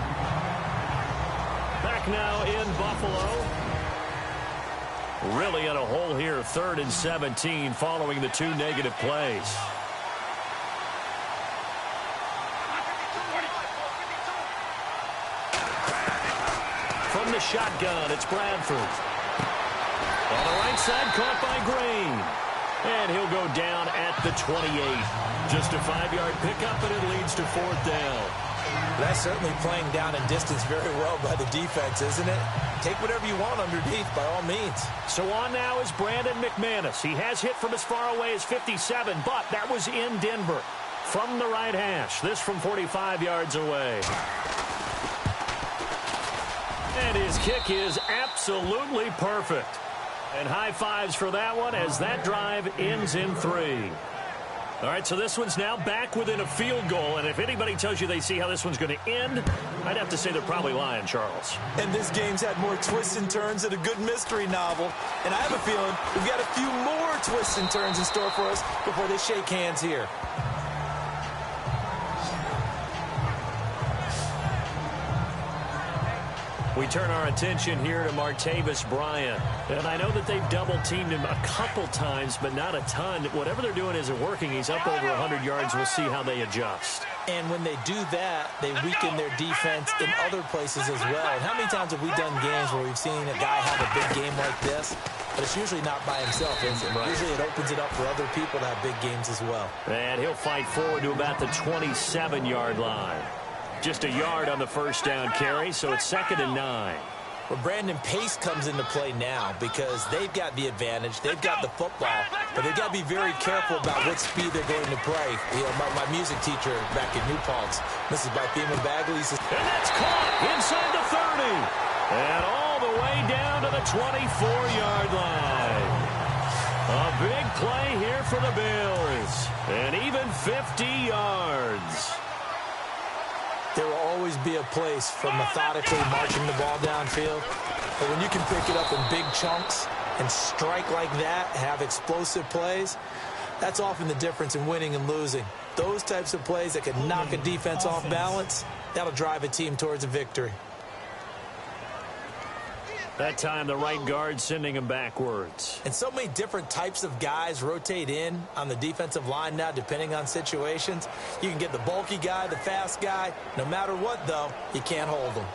Back now in Buffalo. Really in a hole here, 3rd and 17 following the 2 negative plays. From the shotgun, it's Bradford. On the right side, caught by Green. And he'll go down at the 28. Just a 5-yard pickup, and it leads to 4th down. That's certainly playing down and distance very well by the defense, isn't it? Take whatever you want underneath, by all means. So on now is Brandon McManus. He has hit from as far away as 57, but that was in Denver. From the right hash, this from 45 yards away. And his kick is absolutely perfect. And high fives for that one as that drive ends in 3. All right, so this one's now back within a field goal, and if anybody tells you they see how this one's going to end, I'd have to say they're probably lying, Charles. And this game's had more twists and turns than a good mystery novel, and I have a feeling we've got a few more twists and turns in store for us before they shake hands here. We turn our attention here to Martavis Bryant. And I know that they've double-teamed him a couple times, but not a ton. Whatever they're doing isn't working. He's up over 100 yards. We'll see how they adjust. And when they do that, they weaken their defense in other places as well. And how many times have we done games where we've seen a guy have a big game like this? But it's usually not by himself, is it? Right. Usually it opens it up for other people to have big games as well. And he'll fight forward to about the 27-yard line. Just a yard on the first down carry, so it's 2nd and 9. Well, Brandon, pace comes into play now because they've got the advantage. They've got the football, but they've got to be very careful about what speed they're going to play. You know, my music teacher back in New Paltz, Mrs. Barthema Bagley, says, and that's caught inside the 30. And all the way down to the 24-yard line. A big play here for the Bills. And even 50 yards. There will always be a place for methodically marching the ball downfield. But when you can pick it up in big chunks and strike like that, have explosive plays, that's often the difference in winning and losing. Those types of plays that can knock a defense off balance, that'll drive a team towards a victory. That time, the right guard sending him backwards. And so many different types of guys rotate in on the defensive line now, depending on situations. You can get the bulky guy, the fast guy. No matter what, though, you can't hold them.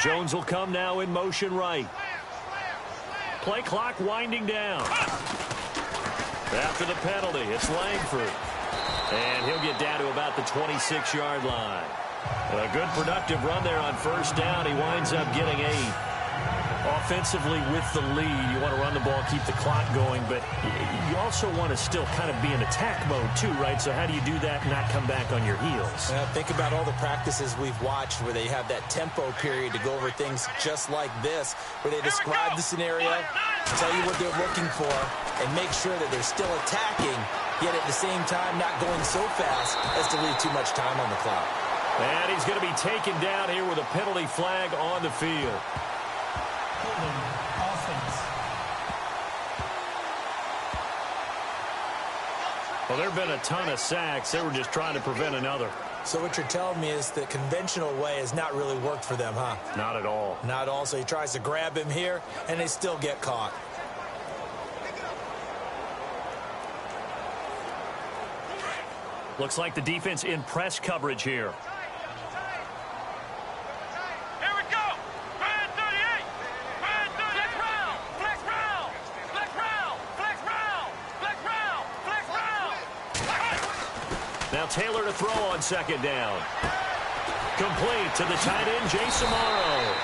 Jones will come now in motion right. Play clock winding down. After the penalty, it's Langford. And he'll get down to about the 26-yard line. A good productive run there on first down. He winds up getting 8. Offensively with the lead, you want to run the ball, keep the clock going, but you also want to still kind of be in attack mode too, right? So how do you do that and not come back on your heels? Think about all the practices we've watched where they have that tempo period to go over things just like this, where they describe the scenario, tell you what they're looking for, and make sure that they're still attacking, yet at the same time not going so fast as to leave too much time on the clock. And he's going to be taken down here with a penalty flag on the field. Offense. Well, there have been a ton of sacks. They were just trying to prevent another. So what you're telling me is the conventional way has not really worked for them, huh? Not at all. Not at all. So he tries to grab him here, and they still get caught. Looks like the defense in press coverage here. Now Taylor to throw on second down. Complete to the tight end, Jason Morrow.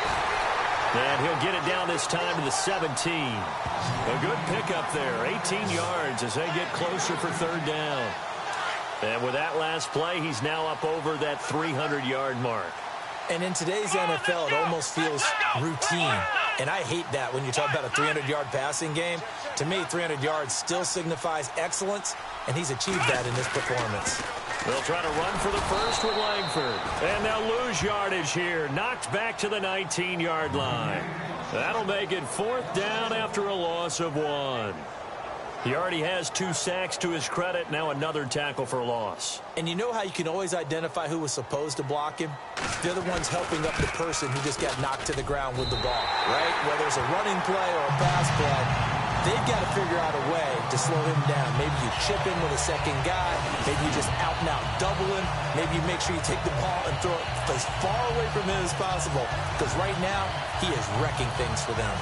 And he'll get it down this time to the 17. A good pickup there, 18 yards as they get closer for third down. And with that last play, he's now up over that 300-yard mark. And in today's NFL, it almost feels routine. And I hate that when you talk about a 300-yard passing game. To me, 300 yards still signifies excellence, and he's achieved that in this performance. They'll try to run for the first with Langford. And they'll lose yardage here. Knocked back to the 19-yard line. That'll make it fourth down after a loss of 1. He already has 2 sacks to his credit. Now another tackle for loss. And you know how you can always identify who was supposed to block him? They're the ones helping up the person who just got knocked to the ground with the ball, right? Whether it's a running play or a pass play, they've got to figure out a way to slow him down. Maybe you chip him with a second guy. Maybe you just out-and-out double him. Maybe you make sure you take the ball and throw it as far away from him as possible. Because right now, he is wrecking things for them.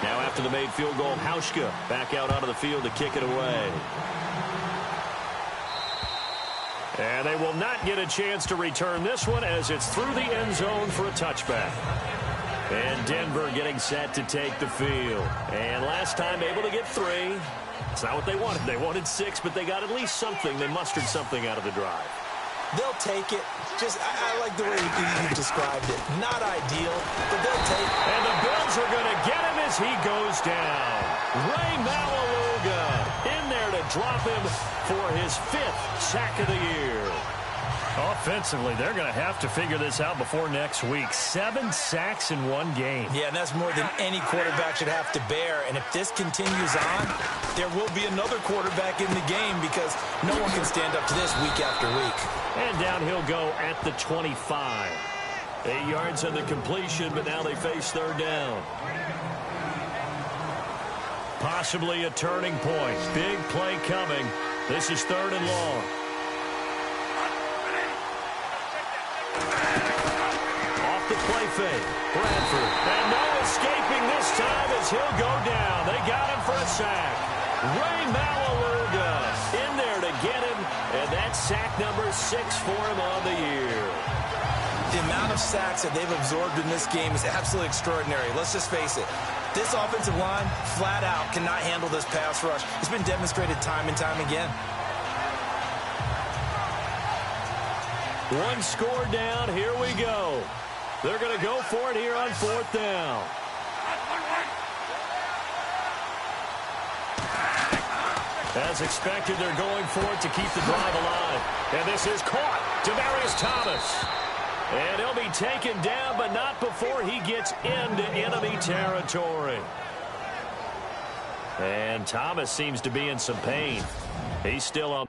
Now after the made field goal, Hauschka back out onto the field to kick it away. And they will not get a chance to return this one as it's through the end zone for a touchback. And Denver getting set to take the field. And last time able to get 3. It's not what they wanted. They wanted 6, but they got at least something. They mustered something out of the drive. They'll take it. Just, I like the way you described it. Not ideal, but they'll take it. And the Bills are going to get him as he goes down. Ray Maualuga in there to drop him for his 5th sack of the year. Offensively, they're going to have to figure this out before next week. 7 sacks in 1 game. Yeah, and that's more than any quarterback should have to bear. And if this continues on, there will be another quarterback in the game because no one can stand up to this week after week. And down he'll go at the 25. 8 yards on the completion, but now they face 3rd down. Possibly a turning point. Big play coming. This is 3rd and long. Off the play fake. Bradford. And no escaping this time as he'll go down. They got him for a sack. Ray Maualuga in there to get him. And that's sack number 6 for him on the year. The amount of sacks that they've absorbed in this game is absolutely extraordinary. Let's just face it. This offensive line, flat out, cannot handle this pass rush. It's been demonstrated time and time again. 1 score down. Here we go. They're going to go for it here on 4th down. As expected, they're going for it to keep the drive alive. And this is caught. Demaryius Thomas. And he'll be taken down, but not before he gets into enemy territory. And Thomas seems to be in some pain. He's still on.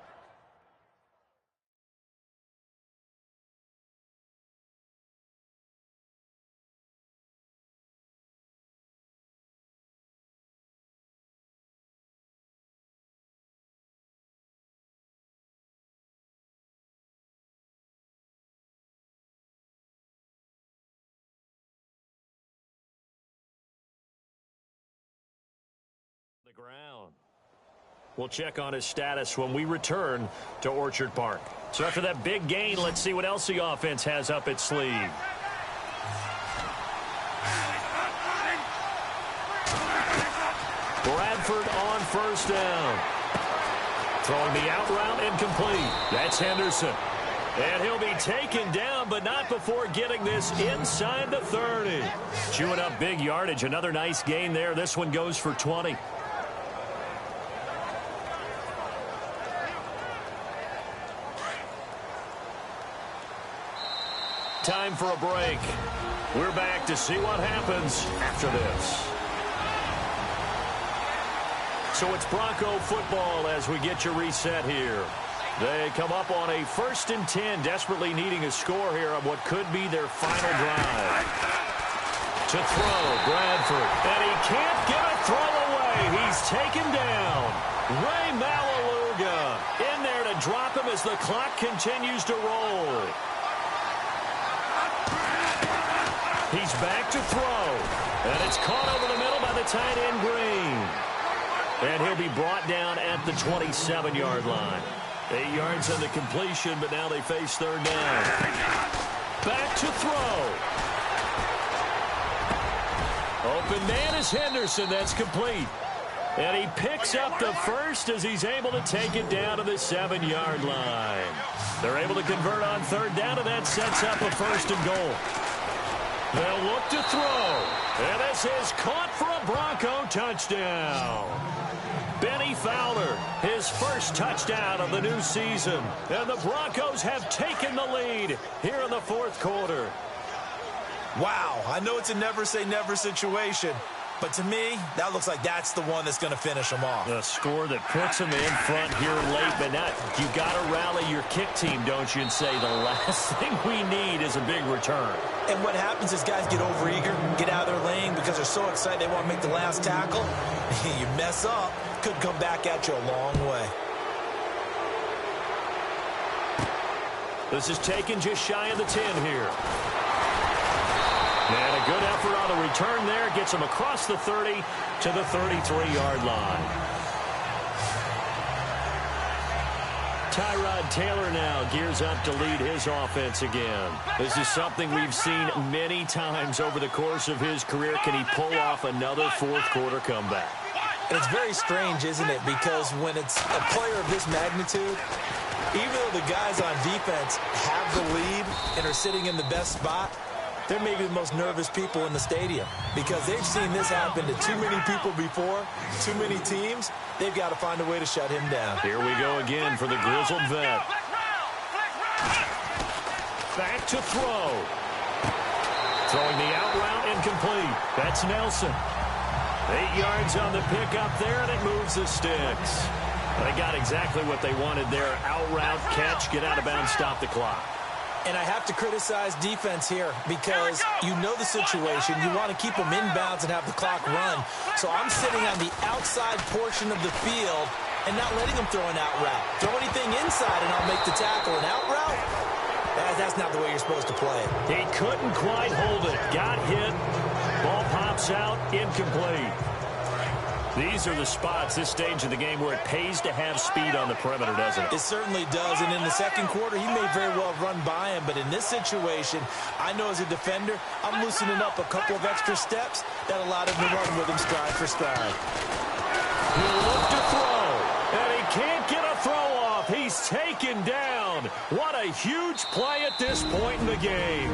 Ground. We'll check on his status when we return to Orchard Park. So after that big gain, let's see what else the offense has up its sleeve. Bradford on 1st down. Throwing the out route incomplete. That's Henderson. And he'll be taken down, but not before getting this inside the 30. Chewing up big yardage. Another nice gain there. This one goes for 20. Time for a break. We're back to see what happens after this. So it's Bronco football as we get your reset here. They come up on a 1st and 10, desperately needing a score here on what could be their final drive. To throw, Bradford. And he can't get a throw away. He's taken down. Ray Maualuga in there to drop him as the clock continues to roll. He's back to throw. And it's caught over the middle by the tight end, Green. And he'll be brought down at the 27-yard line. 8 yards on the completion, but now they face 3rd down. Back to throw. Open man is Henderson. That's complete. And he picks up the 1st as he's able to take it down to the 7-yard line. They're able to convert on 3rd down, and that sets up a 1st and goal. They'll look to throw. And this is caught for a Bronco touchdown. Benny Fowler, his 1st touchdown of the new season. And the Broncos have taken the lead here in the 4th quarter. Wow, I know it's a never-say-never situation, but to me, that looks like that's the one that's going to finish them off. The score that puts them in front here late, but now you got to rally your kick team, don't you, and say the last thing we need is a big return. And what happens is guys get overeager, get out of their lane because they're so excited they want to make the last tackle. You mess up, could come back at you a long way. This is taken just shy of the 10 here. And a good effort on the return there. Gets him across the 30 to the 33-yard line. Tyrod Taylor now gears up to lead his offense again. This is something we've seen many times over the course of his career. Can he pull off another fourth-quarter comeback? And it's very strange, isn't it? Because when it's a player of this magnitude, even though the guys on defense have the lead and are sitting in the best spot, they're maybe the most nervous people in the stadium because they've seen this happen to too many people before, too many teams. They've got to find a way to shut him down. Here we go again for the grizzled vet. Back to throw. Throwing the out route incomplete. That's Nelson. 8 yards on the pickup there, and it moves the sticks. They got exactly what they wanted there. Out route, catch, get out of bounds, stop the clock. And I have to criticize defense here because you know the situation. You want to keep them inbounds and have the clock run. So I'm sitting on the outside portion of the field and not letting them throw an out route. Throw anything inside and I'll make the tackle. An out route? That's not the way you're supposed to play it. He couldn't quite hold it. Got hit. Ball pops out. Incomplete. These are the spots, this stage of the game, where it pays to have speed on the perimeter, doesn't it? It certainly does. And in the second quarter, he may very well run by him. But in this situation, I know as a defender, I'm loosening up a couple of extra steps that allowed him to run with him stride for stride. He'll look to throw, and he can't get a throw off. He's taken down. What a huge play at this point in the game.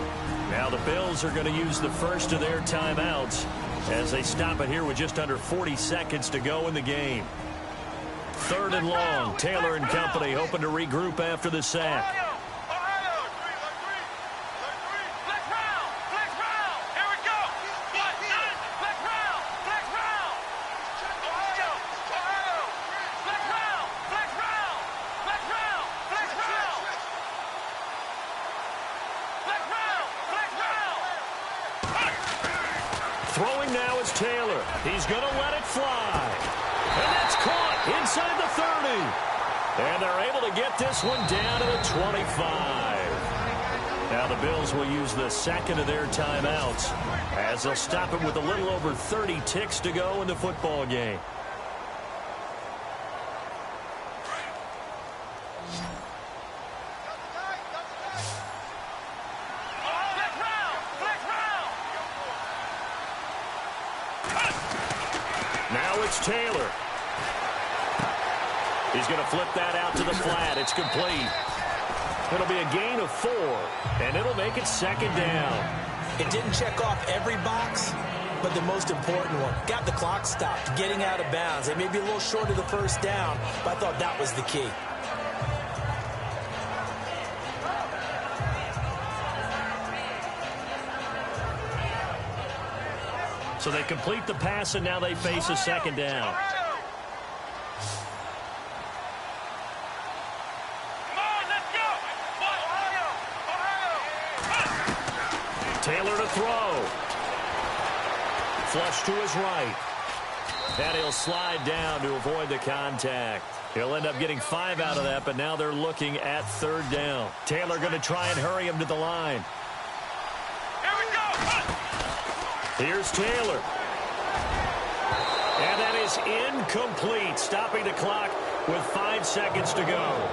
Now the Bills are going to use the first of their timeouts as they stop it here with just under 40 seconds to go in the game. 3rd and long. Taylor and company hoping to regroup after the sack. Throwing now is Taylor. He's going to let it fly. And that's caught inside the 30. And they're able to get this one down to the 25. Now the Bills will use the second of their timeouts as they'll stop it with a little over 30 ticks to go in the football game. Now it's Taylor. He's going to flip that out to the flat. It's complete. It'll be a gain of 4, and it'll make it 2nd down. It didn't check off every box, but the most important one. Got the clock stopped, getting out of bounds. They may be a little short of the first down, but I thought that was the key. So they complete the pass, and now they face a 2nd down. Taylor to throw. Flush to his right. And he'll slide down to avoid the contact. He'll end up getting 5 out of that, but now they're looking at 3rd down. Taylor going to try and hurry him to the line. Here's Taylor. And that is incomplete, stopping the clock with 5 seconds to go.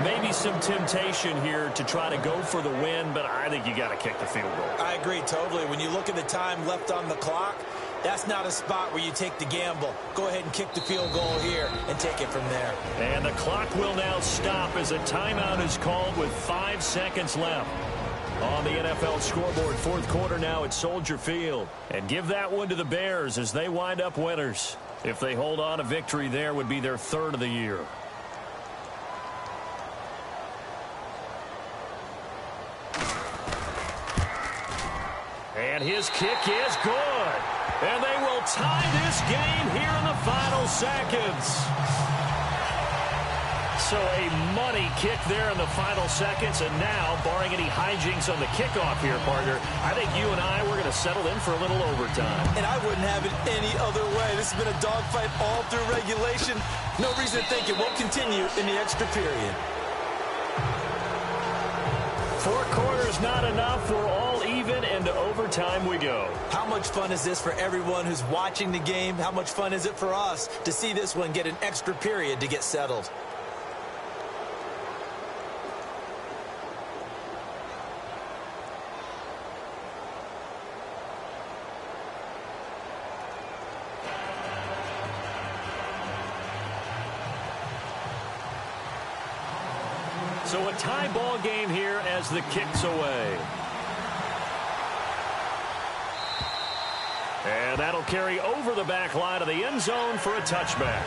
Maybe some temptation here to try to go for the win, but I think you got to kick the field goal. I agree totally. When you look at the time left on the clock, that's not a spot where you take the gamble. Go ahead and kick the field goal here and take it from there. And the clock will now stop as a timeout is called with 5 seconds left. On the NFL scoreboard, 4th quarter now at Soldier Field. And give that one to the Bears as they wind up winners. If they hold on, a victory there would be their 3rd of the year. And his kick is good. And they will tie this game here in the final seconds. So a money kick there in the final seconds. And now, barring any hijinks on the kickoff here, partner, I think you and I, we're going to settle in for a little overtime. And I wouldn't have it any other way. This has been a dogfight all through regulation. No reason to think it won't continue in the extra period. 4 quarters not enough. We're all even, and to overtime we go. How much fun is this for everyone who's watching the game? How much fun is it for us to see this one get an extra period to get settled? So a tie ball game here as the kick's away. And that'll carry over the back line of the end zone for a touchback.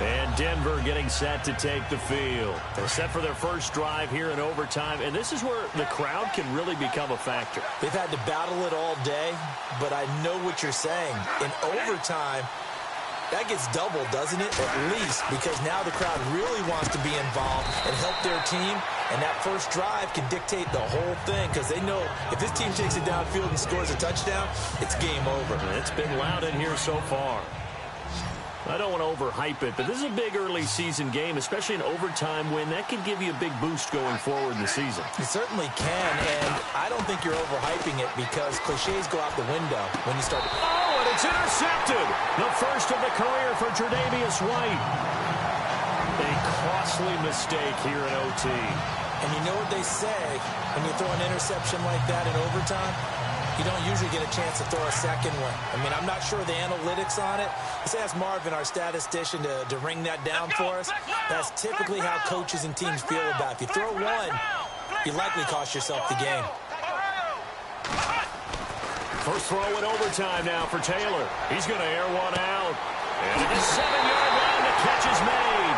And Denver getting set to take the field. They're set for their first drive here in overtime, and this is where the crowd can really become a factor. They've had to battle it all day, but I know what you're saying. In overtime, that gets doubled, doesn't it? At least, because now the crowd really wants to be involved and help their team, and that first drive can dictate the whole thing because they know if this team takes it downfield and scores a touchdown, it's game over. It's been loud in here so far. I don't want to overhype it, but this is a big early season game, especially an overtime win. That can give you a big boost going forward in the season. It certainly can, and I don't think you're overhyping it because cliches go out the window when you start. Oh, and it's intercepted. The first of the career for Tre'Davious White. A costly mistake here in OT. And you know what they say when you throw an interception like that in overtime? You don't usually get a chance to throw a second one. I mean, I'm not sure the analytics on it. Let's ask Marvin, our statistician, to ring that down for us. That's typically how coaches and teams feel about it. If you throw one, you likely cost yourself the game. First throw in overtime now for Taylor. He's going to air one out. And at the 7-yard line, the catch is made.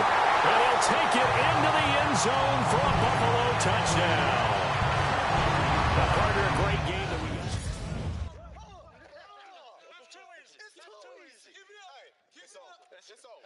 And he'll take it into the end zone for a Buffalo touchdown. The partner, a great game that we got. It's too easy. It's over.